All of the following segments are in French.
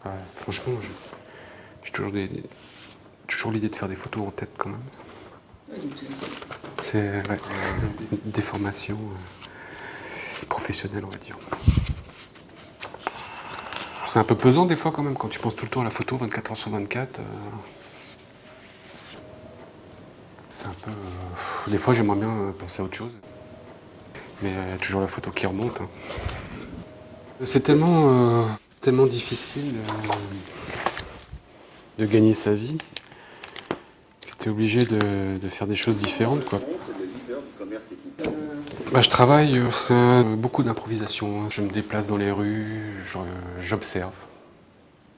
Ouais, franchement, j'ai toujours l'idée de faire des photos en tête quand même. C'est une déformation professionnelle, on va dire. C'est un peu pesant des fois quand même, quand tu penses tout le temps à la photo 24 heures sur 24. C'est un peu... des fois j'aimerais bien penser à autre chose. Mais il y a toujours la photo qui remonte. Hein. C'est tellement difficile de gagner sa vie que tu es obligé de faire des choses différentes, quoi. Bah, je travaille, c'est beaucoup d'improvisation. Hein. Je me déplace dans les rues, j'observe.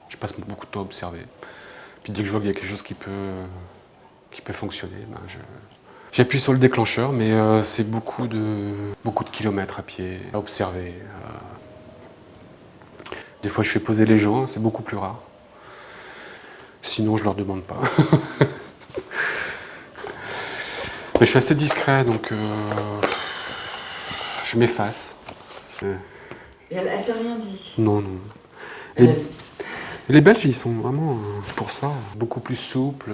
Je passe beaucoup de temps à observer. Puis dès que je vois qu'il y a quelque chose qui peut fonctionner, ben j'appuie sur le déclencheur, mais c'est beaucoup de kilomètres à pied, à observer. Des fois je fais poser les gens, c'est beaucoup plus rare. Sinon je leur demande pas. Mais je suis assez discret, donc je m'efface. Et elle t'a rien dit? Non, non. Les Belges, ils sont vraiment, pour ça, beaucoup plus souples,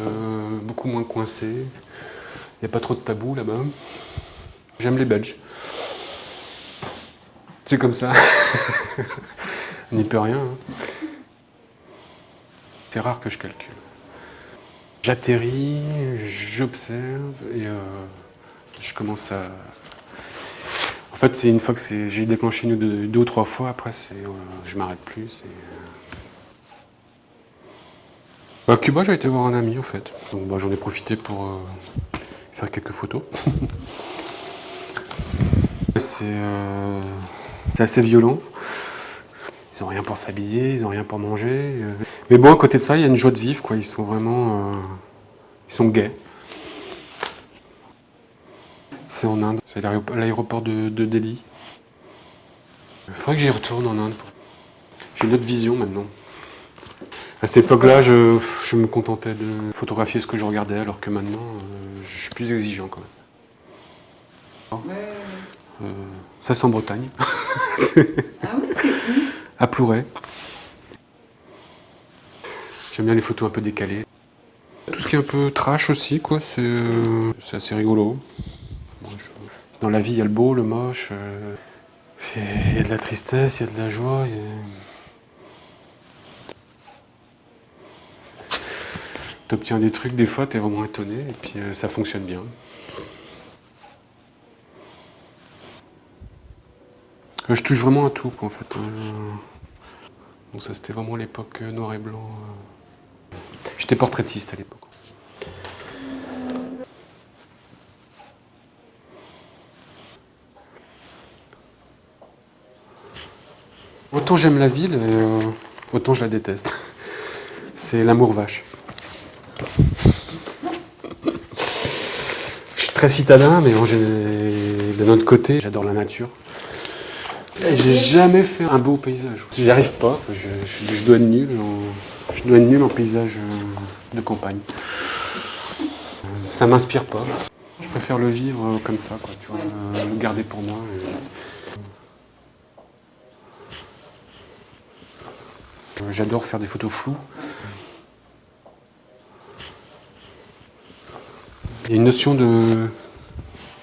beaucoup moins coincés. Il n'y a pas trop de tabous là-bas. J'aime les Belges. C'est comme ça. On n'y peut rien. Hein. C'est rare que je calcule. J'atterris, j'observe et je commence à... En fait, c'est une fois que j'ai déclenché deux ou trois fois, après, je m'arrête plus. À Cuba, j'ai été voir un ami, en fait. Donc, bah, j'en ai profité pour faire quelques photos. C'est assez violent. Ils n'ont rien pour s'habiller, ils n'ont rien pour manger. Mais bon, à côté de ça, il y a une joie de vivre, quoi. Ils sont vraiment... ils sont gays. C'est en Inde. C'est l'aéroport de Delhi. Il faudrait que j'y retourne en Inde. J'ai une autre vision maintenant. À cette époque-là, je me contentais de photographier ce que je regardais, alors que maintenant, je suis plus exigeant quand même. Ça, c'est en Bretagne. Ah oui, c'est où? À Plouray. J'aime bien les photos un peu décalées. Tout ce qui est un peu trash aussi, quoi, c'est assez rigolo. Dans la vie, il y a le beau, le moche. Il y a de la tristesse, il y a de la joie. T'obtiens des trucs, des fois, t'es vraiment étonné, et puis ça fonctionne bien. Je touche vraiment à tout, quoi, en fait. Donc ça, c'était vraiment l'époque noir et blanc. J'étais portraitiste à l'époque. Autant j'aime la ville, autant je la déteste. C'est l'amour vache. Je suis très citadin, mais de notre côté, j'adore la nature. Et j'ai jamais fait un beau paysage. J'y arrive pas. Je dois être nul. Je dois être nul en paysage de campagne. Ça m'inspire pas. Je préfère le vivre comme ça, quoi. Tu vois, le garder pour moi. J'adore faire des photos floues. Il y a une notion de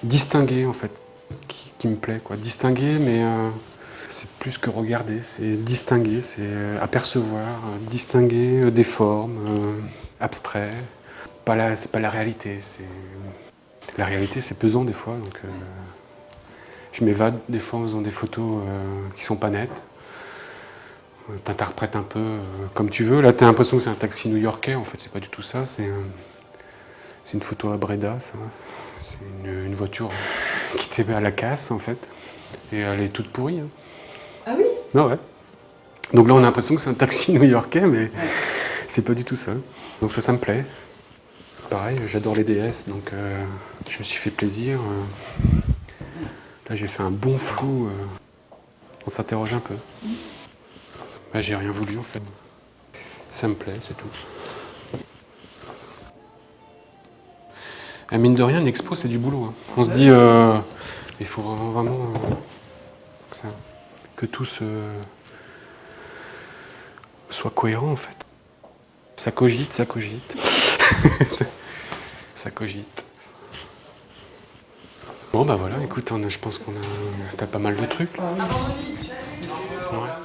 distinguer, en fait, qui me plaît, quoi. Distinguer, mais c'est plus que regarder, c'est distinguer, c'est apercevoir, distinguer des formes, abstraits. C'est pas la réalité. La réalité, c'est pesant des fois, donc je m'évade des fois en faisant des photos qui sont pas nettes. T'interprètes un peu comme tu veux. Là, t'as l'impression que c'est un taxi new-yorkais, en fait, c'est pas du tout ça. C'est une photo à Breda, ça. C'est une voiture qui était à la casse, en fait. Et elle est toute pourrie. Hein. Ah oui? Non, ouais. Donc là, on a l'impression que c'est un taxi new-yorkais, mais c'est pas du tout ça. Donc ça me plaît. Pareil, j'adore les DS, donc je me suis fait plaisir. Là, j'ai fait un bon flou. On s'interroge un peu. Bah, j'ai rien voulu, en fait. Ça me plaît, c'est tout. Et mine de rien, une expo, c'est du boulot. Hein. On se dit, il faut vraiment que tout se... soit cohérent en fait. Ça cogite, ça cogite. Ça cogite. Bon bah voilà, écoute, je pense qu'on a pas mal de trucs. Ah oui. Ouais.